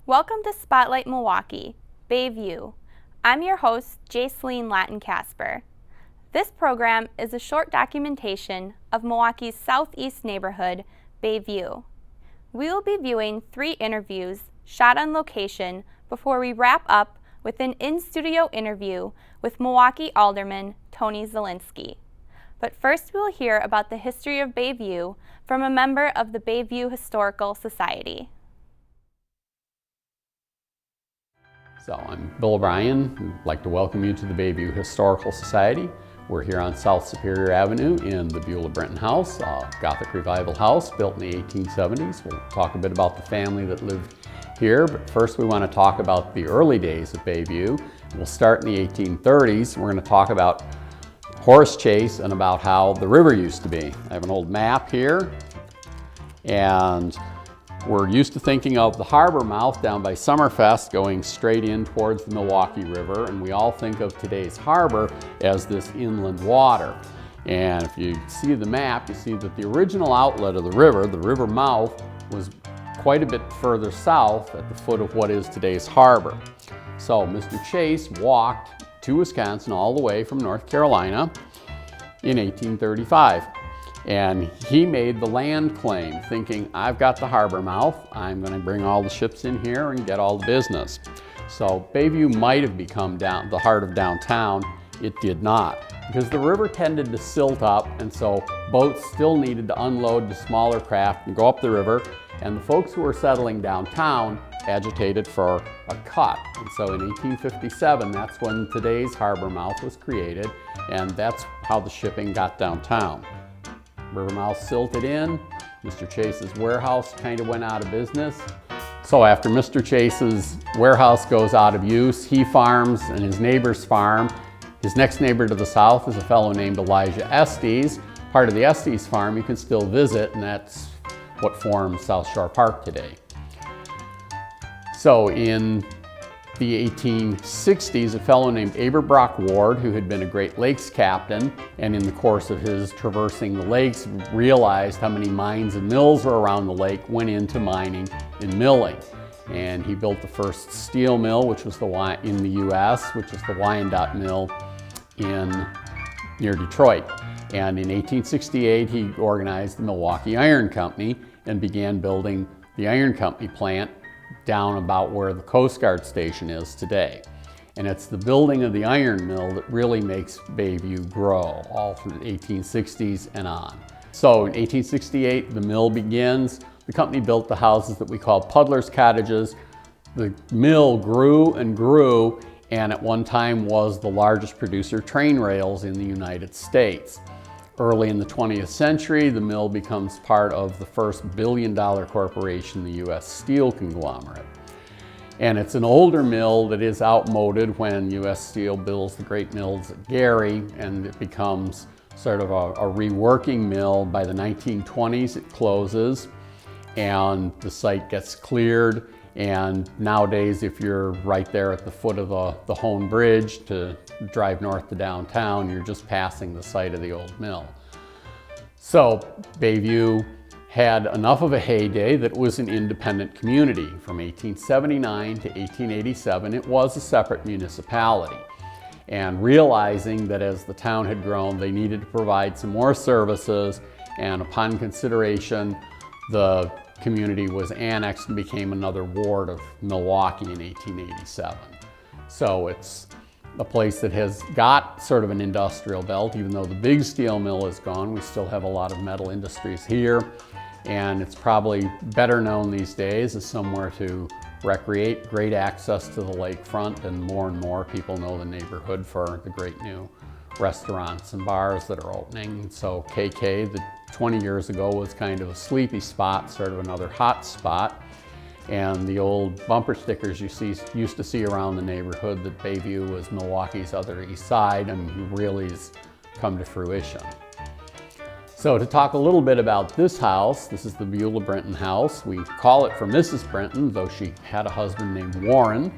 Welcome to Spotlight Milwaukee, Bayview. I'm your host, Zielinski Latin Casper. This program is a short documentation of Milwaukee's southeast neighborhood, Bayview. We will be viewing 3 interviews shot on location before we wrap up with an in-studio interview with Milwaukee Alderman Tony Zielinski. But first we will hear about the history of Bayview from a member of the Bayview Historical Society. So I'm Bill O'Brien. I'd like to welcome you to the Bayview Historical Society. We're here on South Superior Avenue in the Beulah Brenton house, a Gothic Revival house built in the 1870s. We'll talk a bit about the family that lived here, but first we want to talk about the early days of Bayview. We'll start in the 1830s. We're going to talk about horse chase and about how the river used to be. I have an old map here, and we're used to thinking of the harbor mouth down by Summerfest going straight in towards the Milwaukee River, and we all think of today's harbor as this inland water. And if you see the map, you see that the original outlet of the river mouth, was quite a bit further south at the foot of what is today's harbor. So Mr. Chase walked to Wisconsin all the way from North Carolina in 1835. And he made the land claim, thinking, I've got the harbor mouth, I'm going to bring all the ships in here and get all the business. So Bayview might have become the heart of downtown. It did not, because the river tended to silt up, and so boats still needed to unload the smaller craft and go up the river, and the folks who were settling downtown agitated for a cut. And so in 1857, that's when today's harbor mouth was created, and that's how the shipping got downtown. Rivermouth silted in. Mr. Chase's warehouse kind of went out of business. So after Mr. Chase's warehouse goes out of use, he farms and his neighbors farm. His next neighbor to the south is a fellow named Elijah Estes. Part of the Estes farm you can still visit, and that's what forms South Shore Park today. So in the 1860s, a fellow named Aberbrock Ward, who had been a Great Lakes captain, and in the course of his traversing the lakes, realized how many mines and mills were around the lake, went into mining and milling. And he built the first steel mill, which was in the U.S., which is the Wyandotte Mill near Detroit. And in 1868, he organized the Milwaukee Iron Company and began building the Iron Company plant down about where the Coast Guard station is today. And it's the building of the iron mill that really makes Bayview grow all through the 1860s and on. So in 1868, the mill begins. The company built the houses that we call puddlers' cottages. The mill grew and grew, and at one time was the largest producer of train rails in the United States. Early in the 20th century, the mill becomes part of the first billion-dollar corporation, the U.S. Steel conglomerate. And it's an older mill that is outmoded when U.S. Steel builds the great mills at Gary, and it becomes sort of a reworking mill. By the 1920s, it closes, and the site gets cleared. And nowadays, if you're right there at the foot of the Hone Bridge to drive north to downtown, you're just passing the site of the old mill. So Bayview had enough of a heyday that it was an independent community. From 1879 to 1887, it was a separate municipality. And realizing that as the town had grown, they needed to provide some more services, and upon consideration, the community was annexed and became another ward of Milwaukee in 1887. So it's a place that has got sort of an industrial belt. Even though the big steel mill is gone, we still have a lot of metal industries here, and it's probably better known these days as somewhere to recreate, great access to the lakefront, and more people know the neighborhood for the great new restaurants and bars that are opening. So KK, the 20 years ago, was kind of a sleepy spot, sort of another hot spot. And the old bumper stickers you used to see around the neighborhood that Bayview was Milwaukee's other east side, and really has come to fruition. So to talk a little bit about this house, this is the Beulah Brenton house. We call it for Mrs. Brenton, though she had a husband named Warren.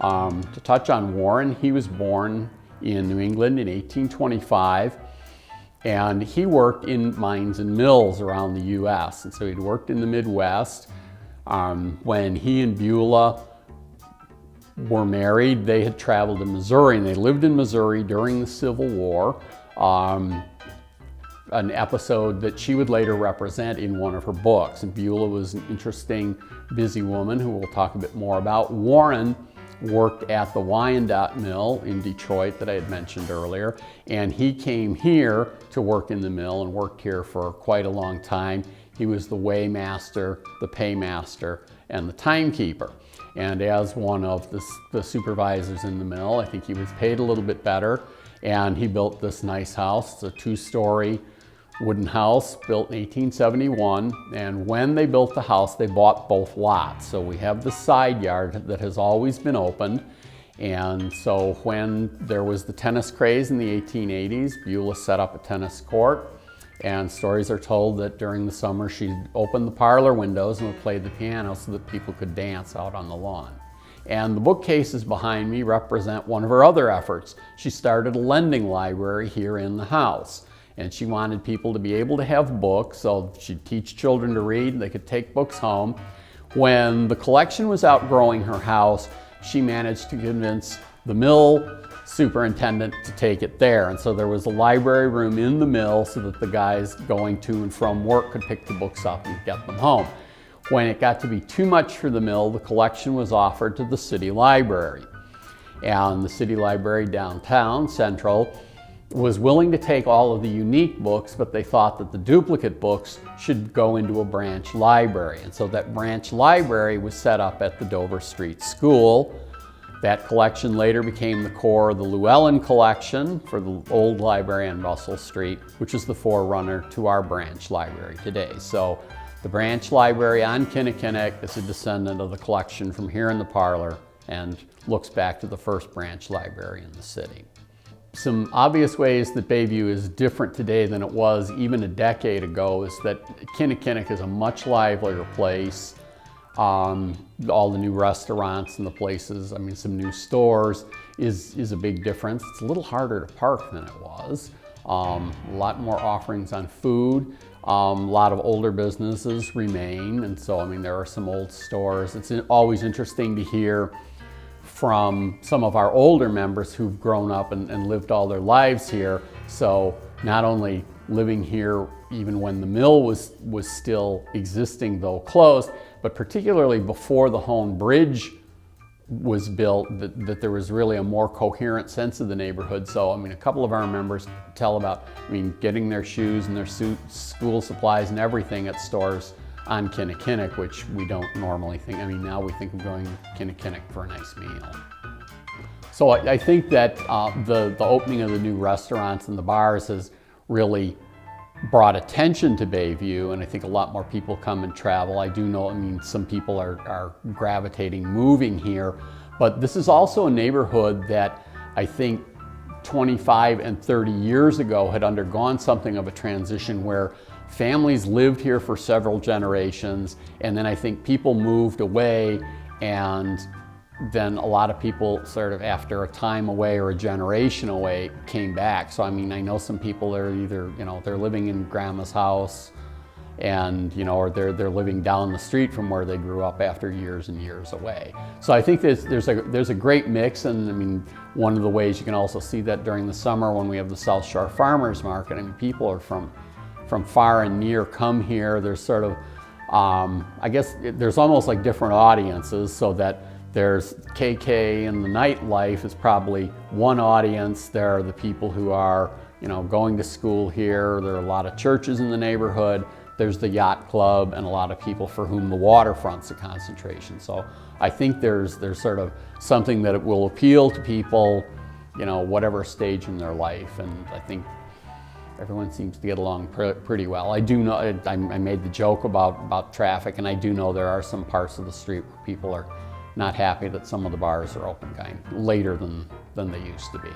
To touch on Warren, he was born in New England in 1825. And he worked in mines and mills around the U.S. And so he'd worked in the Midwest, When he and Beulah were married, they had traveled to Missouri, and they lived in Missouri during the Civil War. An episode that she would later represent in one of her books. And Beulah was an interesting, busy woman who we'll talk a bit more about. Warren worked at the Wyandotte Mill in Detroit that I had mentioned earlier, and he came here to work in the mill and worked here for quite a long time. He was the weighmaster, the paymaster, and the timekeeper. And as one of the supervisors in the mill, I think he was paid a little bit better, and he built this nice house. It's a two-story wooden house built in 1871, and when they built the house, they bought both lots. So we have the side yard that has always been opened, and so when there was the tennis craze in the 1880s, Beulah set up a tennis court, and stories are told that during the summer she'd open the parlor windows and would play the piano so that people could dance out on the lawn. And the bookcases behind me represent one of her other efforts. She started a lending library here in the house. And she wanted people to be able to have books, so she'd teach children to read, they could take books home. When the collection was outgrowing her house, she managed to convince the mill superintendent to take it there. And so there was a library room in the mill so that the guys going to and from work could pick the books up and get them home. When it got to be too much for the mill, the collection was offered to the city library. And the city library downtown, Central, was willing to take all of the unique books, but they thought that the duplicate books should go into a branch library. And so that branch library was set up at the Dover Street School. That collection later became the core of the Llewellyn collection for the old library on Russell Street, which is the forerunner to our branch library today. So the branch library on Kinnickinnick is a descendant of the collection from here in the parlor and looks back to the first branch library in the city. Some obvious ways that Bayview is different today than it was even a decade ago is that Kinnickinnick is a much livelier place. All the new restaurants and the places, I mean, some new stores is a big difference. It's a little harder to park than it was. A lot more offerings on food. A lot of older businesses remain, and so, I mean, there are some old stores. It's always interesting to hear from some of our older members who've grown up and lived all their lives here. So not only living here even when the mill was still existing, though closed, but particularly before the Hone Bridge was built, that there was really a more coherent sense of the neighborhood. So, I mean, a couple of our members tell about, I mean, getting their shoes and their school supplies and everything at stores on Kinnickinnick, which we don't normally think. I mean, now we think of going to Kinnickinnick for a nice meal. So I think that the opening of the new restaurants and the bars has really brought attention to Bayview, and I think a lot more people come and travel. I do know, I mean, some people are gravitating, moving here, but this is also a neighborhood that I think 25 and 30 years ago had undergone something of a transition where families lived here for several generations, and then I think people moved away, and then a lot of people sort of after a time away or a generation away came back. So I mean, I know some people are either, you know, they're living in grandma's house and, you know, or they're living down the street from where they grew up after years and years away. So I think there's a great mix, and I mean, one of the ways you can also see that during the summer when we have the South Shore Farmers Market, I mean, people are from far and near come here. There's sort of, I guess there's almost like different audiences, so that there's KK and the nightlife is probably one audience. There are the people who are, you know, going to school here. There are a lot of churches in the neighborhood. There's the yacht club and a lot of people for whom the waterfront's a concentration. So I think there's sort of something that it will appeal to people, you know, whatever stage in their life, and I think everyone seems to get along pretty well. I do know, I made the joke about traffic, and I do know there are some parts of the street where people are not happy that some of the bars are open later than they used to be.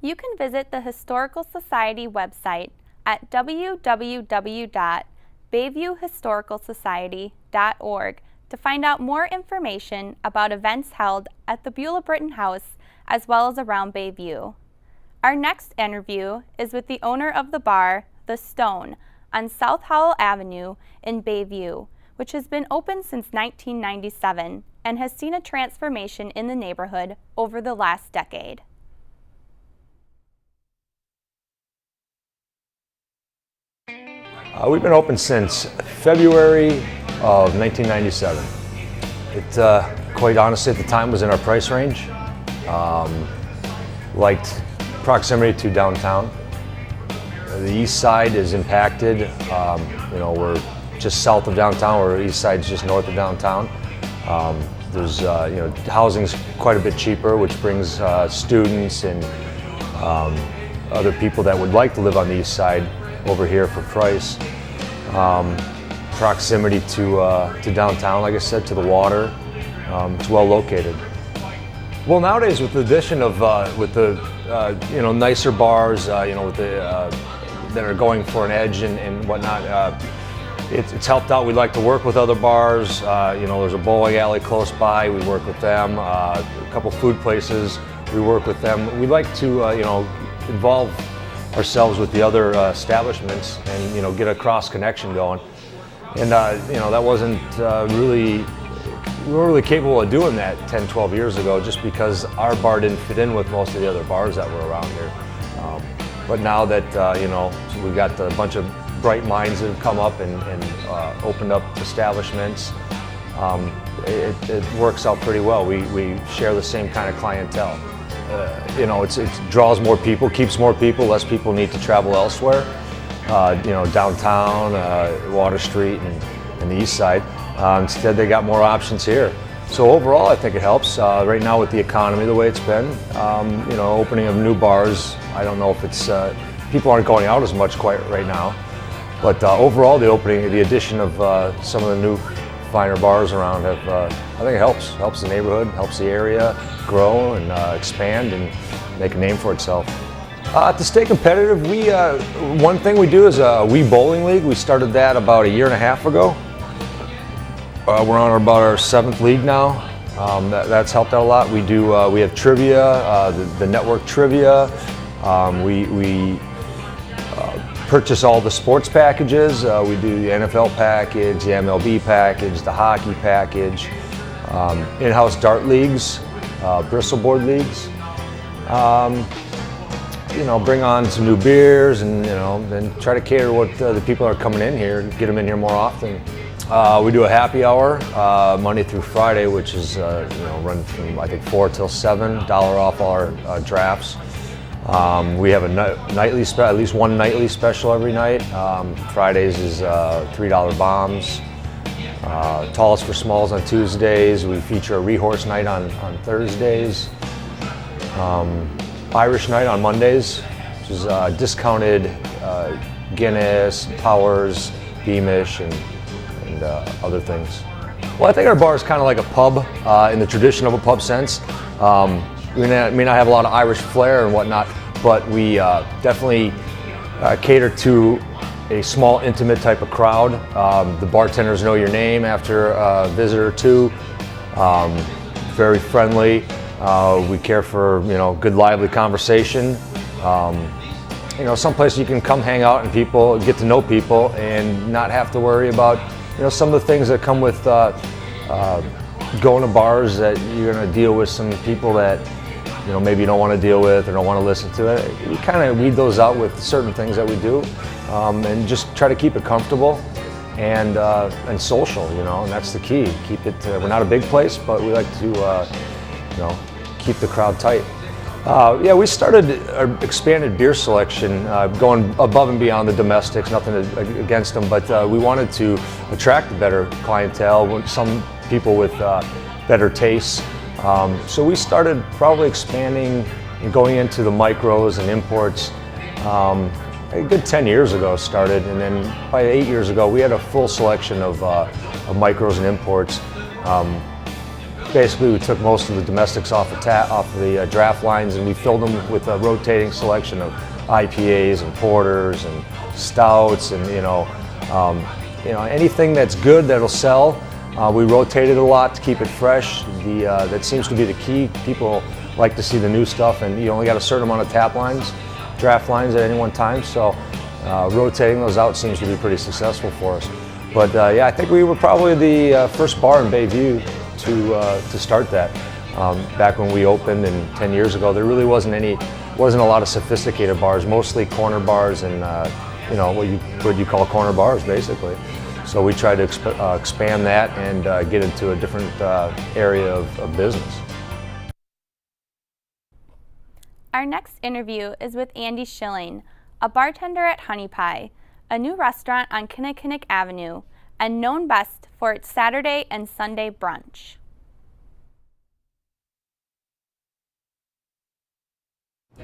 You can visit the Historical Society website at www.bayviewhistoricalsociety.org to find out more information about events held at the Beulah Brenton House as well as around Bayview. Our next interview is with the owner of the bar, The Stone, on South Howell Avenue in Bayview, which has been open since 1997 and has seen a transformation in the neighborhood over the last decade. We've been open since February of 1997. It, quite honestly, at the time was in our price range. Liked proximity to downtown. The east side is impacted. We're just south of downtown, or east side's just north of downtown. There's, housing's quite a bit cheaper, which brings students and other people that would like to live on the east side over here for price. Proximity to downtown, like I said, to the water. It's well located. Well, nowadays with the addition of nicer bars, that are going for an edge and whatnot, it's helped out. We like to work with other bars. There's a bowling alley close by. We work with them. A couple food places. We work with them. We like to involve ourselves with the other establishments and get a cross connection going. And that wasn't really. We weren't really capable of doing that 10, 12 years ago, just because our bar didn't fit in with most of the other bars that were around here. But now that we've got a bunch of bright minds that have come up and opened up establishments, it works out pretty well. We share the same kind of clientele. It draws more people, keeps more people. Less people need to travel elsewhere. Downtown, Water Street, and the east side. Instead, they got more options here. So overall, I think it helps. Right now with the economy the way it's been, opening of new bars, I don't know if it's, people aren't going out as much quite right now. But overall, the addition of some of the new finer bars around I think it helps the neighborhood, helps the area grow and expand and make a name for itself. To stay competitive, one thing we do is a Wii Bowling League. We started that about a year and a half ago. We're on about our 7th league now. That's helped out a lot. We have trivia, the network trivia. We purchase all the sports packages. We do the NFL package, the MLB package, the hockey package, in-house dart leagues, bristleboard leagues. Bring on some new beers and then try to cater what the people are coming in here, get them in here more often. We do a happy hour Monday through Friday, which is run from I think 4 till 7, $1 off all our drafts. We have a nightly at least one nightly special every night. Fridays is $3 bombs. Talls for smalls on Tuesdays. We feature a rehorse night on Thursdays. Irish night on Mondays, which is discounted Guinness, Powers, Beamish, and other things. Well, I think our bar is kind of like a pub in the tradition of a pub sense. We may not have a lot of Irish flair and whatnot, but we definitely cater to a small, intimate type of crowd. The bartenders know your name after a visit or two. Very friendly. We care for good, lively conversation. Someplace you can come hang out and get to know people and not have to worry about some of the things that come with going to bars, that you're going to deal with some people that maybe you don't want to deal with or don't want to listen to it. We kind of weed those out with certain things that we do, and just try to keep it comfortable and social, and that's the key. Keep it. We're not a big place, but we like to keep the crowd tight. We started our expanded beer selection, going above and beyond the domestics, nothing against them, but we wanted to attract a better clientele, some people with better tastes. So we started probably expanding and going into the micros and imports a good 10 years ago started, and then by 8 years ago we had a full selection of micros and imports. Basically, we took most of the domestics off the draft lines, and we filled them with a rotating selection of IPAs and porters and stouts, and anything that's good that'll sell. We rotate it a lot to keep it fresh. That seems to be the key. People like to see the new stuff, and you only got a certain amount of draft lines at any one time. So rotating those out seems to be pretty successful for us. But yeah, I think we were probably the first bar in Bayview to start that. Back when we opened and 10 years ago, there really wasn't a lot of sophisticated bars, mostly corner bars and you know, what you call corner bars basically. So we tried to expand that and get into a different area of business. Our next interview is with Andy Schilling, a bartender at Honey Pie, a new restaurant on Kinnickinnic Avenue, and known best for its Saturday and Sunday brunch.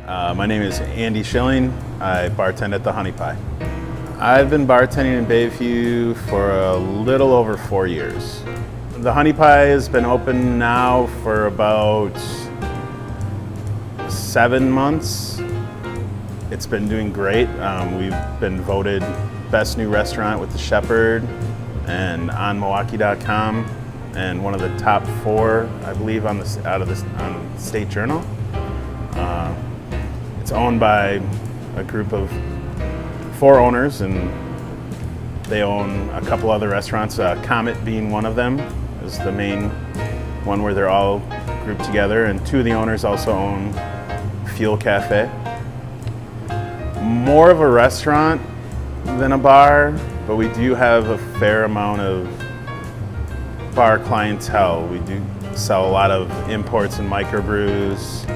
My name is Andy Schilling. I bartend at the Honey Pie. I've been bartending in Bayview for a little over 4 years. The Honey Pie has been open now for about 7 months. It's been doing great. We've been voted best new restaurant with the Shepherd and on Milwaukee.com, and one of the top 4, I believe, on State Journal. It's owned by a group of 4 owners, and they own a couple other restaurants. Comet being one of them is the main one where they're all grouped together, and 2 of the owners also own Fuel Cafe. More of a restaurant than a bar, but we do have a fair amount of bar clientele. We do sell a lot of imports and microbrews,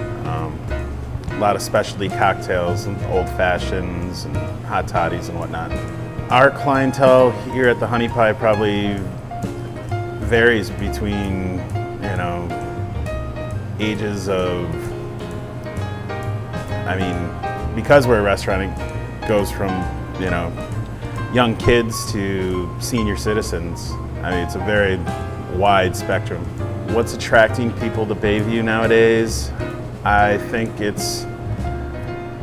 a lot of specialty cocktails and old fashions and hot toddies and whatnot. Our clientele here at the Honey Pie probably varies between, you know, ages of, I mean, because we're a restaurant, it goes from, you know, young kids to senior citizens. I mean, it's a very wide spectrum. What's attracting people to Bayview nowadays? I think it's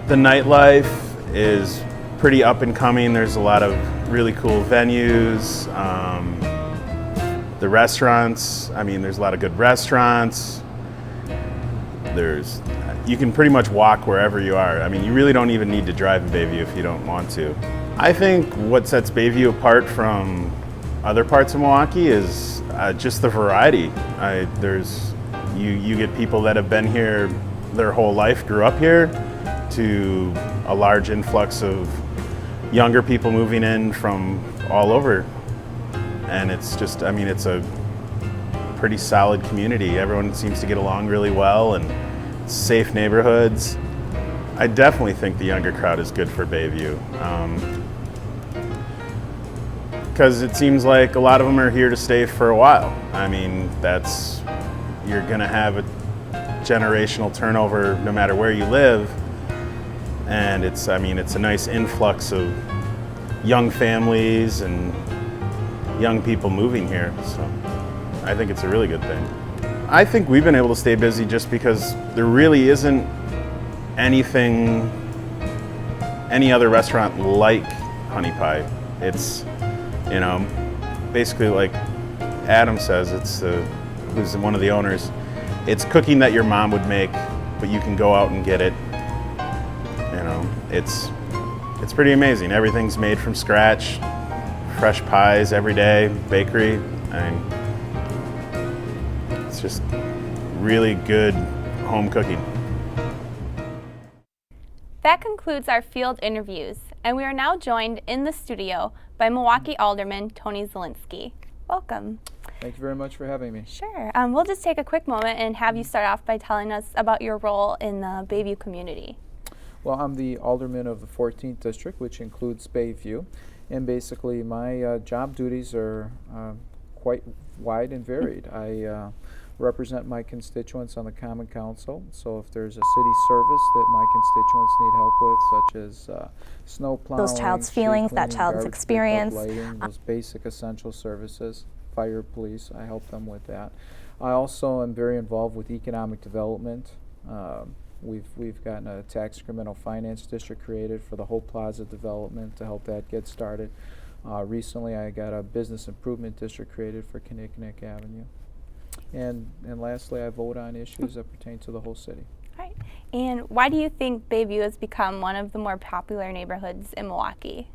the nightlife is pretty up and coming. There's a lot of really cool venues. The restaurants, I mean, there's a lot of good restaurants. You can pretty much walk wherever you are. I mean, you really don't even need to drive in Bayview if you don't want to. I think what sets Bayview apart from other parts of Milwaukee is just the variety. You get people that have been here their whole life, grew up here, to a large influx of younger people moving in from all over. And it's just, I mean, it's a pretty solid community. Everyone seems to get along really well, and safe neighborhoods. I definitely think the younger crowd is good for Bayview. Because it seems like a lot of them are here to stay for a while. I mean, you're gonna have a generational turnover no matter where you live. And it's a nice influx of young families and young people moving here. So I think it's a really good thing. I think we've been able to stay busy just because there really isn't any other restaurant like Honey Pie. It's, you know, basically like Adam says, who's one of the owners, it's cooking that your mom would make, but you can go out and get it. You know, it's pretty amazing. Everything's made from scratch, fresh pies every day, bakery. I mean, it's just really good home cooking. That concludes our field interviews, and we are now joined in the studio by Milwaukee Alderman Tony Zielinski. Welcome. Thank you very much for having me. Sure. We'll just take a quick moment and have you start off by telling us about your role in the Bayview community. Well, I'm the Alderman of the 14th District, which includes Bayview, and basically my job duties are quite wide and varied. I represent my constituents on the Common Council, so if there's a city service that my constituents need help with, such as snow plowing, those child's feelings, that child's experience, lighting, those basic essential services, fire, police, I help them with that. I also am very involved with economic development. We've gotten a tax incremental finance district created for the whole plaza development to help that get started. Recently I got a business improvement district created for Kinnickinnic Avenue. And lastly, I vote on issues that pertain to the whole city. All right. And why do you think Bayview has become one of the more popular neighborhoods in Milwaukee?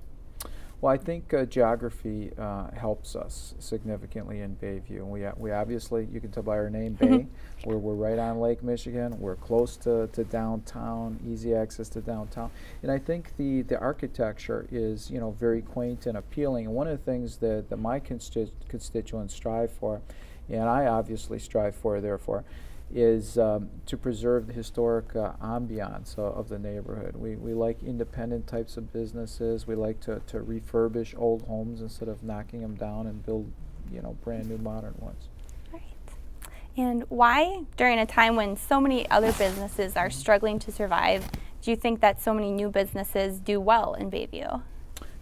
Well, I think geography helps us significantly in Bayview. We obviously, you can tell by our name, Bay, we're right on Lake Michigan. We're close to downtown, easy access to downtown. And I think the architecture is, very quaint and appealing. And one of the things that my constituents strive for, and I obviously strive for, therefore, is to preserve the historic ambiance of the neighborhood. We like independent types of businesses. We like to refurbish old homes instead of knocking them down and build, brand new modern ones. Right. And why, during a time when so many other businesses are struggling to survive, do you think that so many new businesses do well in Bayview?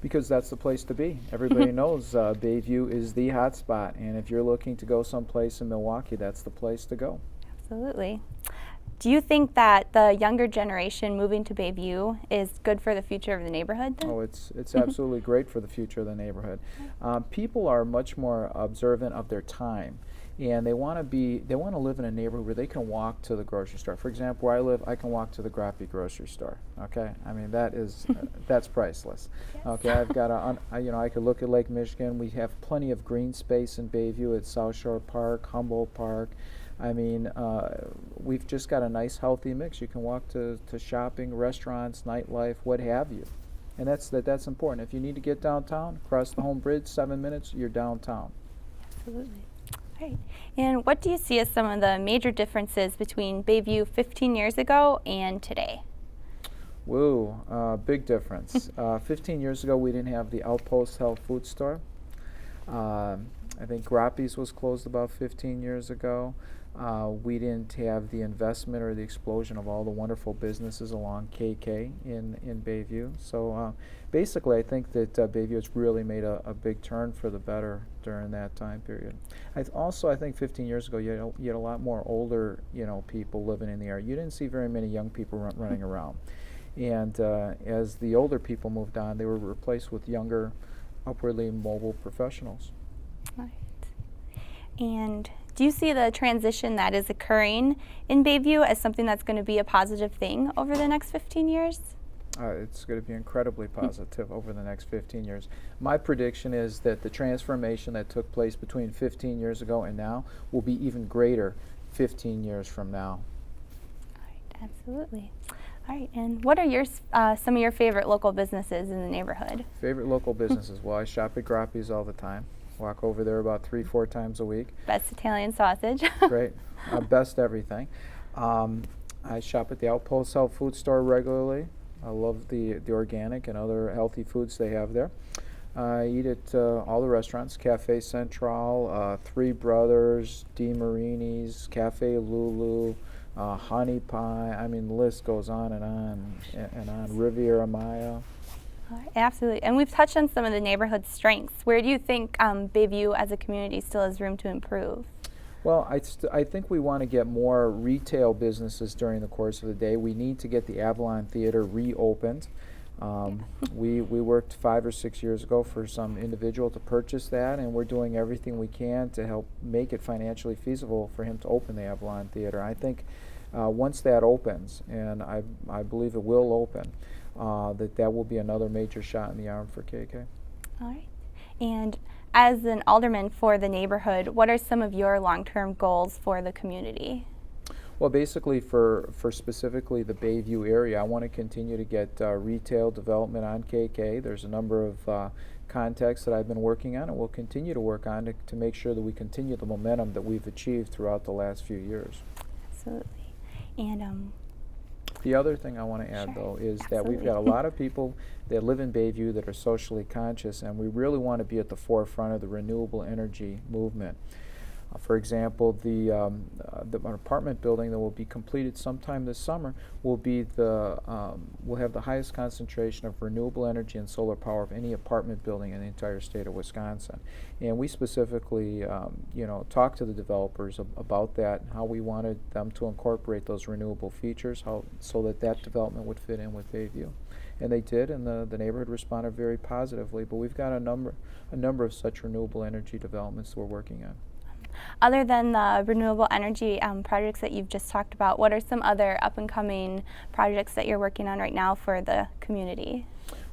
Because that's the place to be. Everybody knows Bayview is the hot spot, and if you're looking to go someplace in Milwaukee, that's the place to go. Absolutely. Do you think that the younger generation moving to Bayview is good for the future of the neighborhood then? Oh, it's absolutely great for the future of the neighborhood. People are much more observant of their time, and they want to live in a neighborhood where they can walk to the grocery store. For example, where I live, I can walk to the Groppe grocery store. Okay, I mean that is that's priceless. Yes. Okay, I've got I could look at Lake Michigan. We have plenty of green space in Bayview at South Shore Park, Humboldt Park. I mean, we've just got a nice, healthy mix. You can walk to shopping, restaurants, nightlife, what have you. And that's important. If you need to get downtown, cross the Home Bridge, 7 minutes, you're downtown. Absolutely. All right. And what do you see as some of the major differences between Bayview 15 years ago and today? Woo, big difference. 15 years ago, we didn't have the Outpost Health Food Store. I think Groppe's was closed about 15 years ago. We didn't have the investment or the explosion of all the wonderful businesses along KK in Bayview. So basically, I think that Bayview has really made a big turn for the better during that time period. I think 15 years ago, you had a lot more older, people living in the area. You didn't see very many young people running around. And as the older people moved on, they were replaced with younger, upwardly mobile professionals. Right. And do you see the transition that is occurring in Bayview as something that's going to be a positive thing over the next 15 years? It's going to be incredibly positive over the next 15 years. My prediction is that the transformation that took place between 15 years ago and now will be even greater 15 years from now. All right, absolutely. All right, and what are some of your favorite local businesses in the neighborhood? Favorite local businesses? Well, I shop at Groppe's all the time. Walk over there about 3-4 times a week. Best Italian sausage. Great. Best everything. I shop at the Outpost Health Food Store regularly. I love the organic and other healthy foods they have there. I eat at all the restaurants, Cafe Central, Three Brothers, Di Marini's, Cafe Lulu, Honey Pie. I mean, the list goes on and on and on. Riviera Maya. Absolutely. And we've touched on some of the neighborhood strengths. Where do you think Bayview as a community still has room to improve? Well, I think we want to get more retail businesses during the course of the day. We need to get the Avalon Theater reopened. We worked 5 or 6 years ago for some individual to purchase that, and we're doing everything we can to help make it financially feasible for him to open the Avalon Theater. I think once that opens, and I believe it will open, that will be another major shot in the arm for KK. All right. And as an alderman for the neighborhood, what are some of your long-term goals for the community? Well, basically for specifically the Bayview area, I want to continue to get retail development on KK. There's a number of contacts that I've been working on and will continue to work on to make sure that we continue the momentum that we've achieved throughout the last few years. Absolutely. And the other thing I want to add, though, is that we've got a lot of people that live in Bayview that are socially conscious, and we really want to be at the forefront of the renewable energy movement. For example, the apartment building that will be completed sometime this summer will have the highest concentration of renewable energy and solar power of any apartment building in the entire state of Wisconsin. And we specifically, talked to the developers about that, how we wanted them to incorporate those renewable features, so that development would fit in with Bayview. And they did, and the neighborhood responded very positively. But we've got a number of such renewable energy developments we're working on. Other than the renewable energy projects that you've just talked about, what are some other up-and-coming projects that you're working on right now for the community?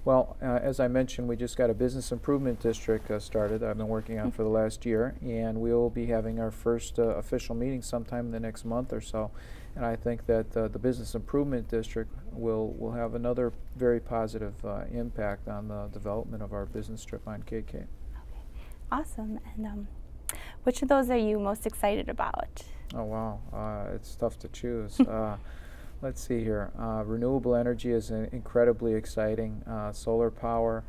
Well, as I mentioned, we just got a business improvement district started that I've been working on for the last year, and we'll be having our first official meeting sometime in the next month or so. And I think that the business improvement district will have another very positive impact on the development of our business strip on KK. Okay. Awesome. And which of those are you most excited about? Oh wow, it's tough to choose. Let's see here. Renewable energy is incredibly exciting. Solar power,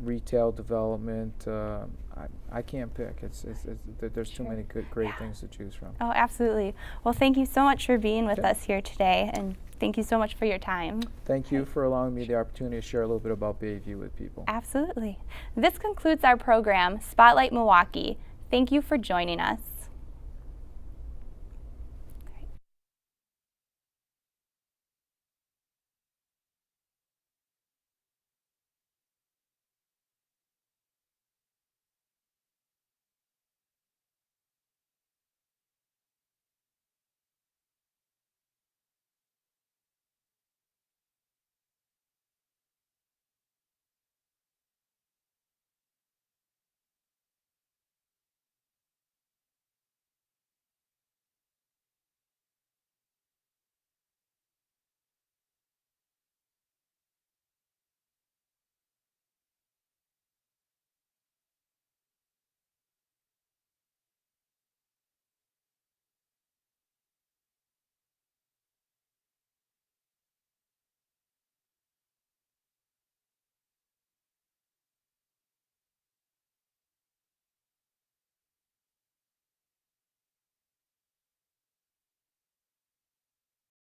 retail development. I can't pick. There's too many great things to choose from. Oh, absolutely. Well, thank you so much for being with us here today, and thank you so much for your time. Thank you for allowing me the opportunity to share a little bit about Bayview with people. Absolutely. This concludes our program, Spotlight Milwaukee. Thank you for joining us.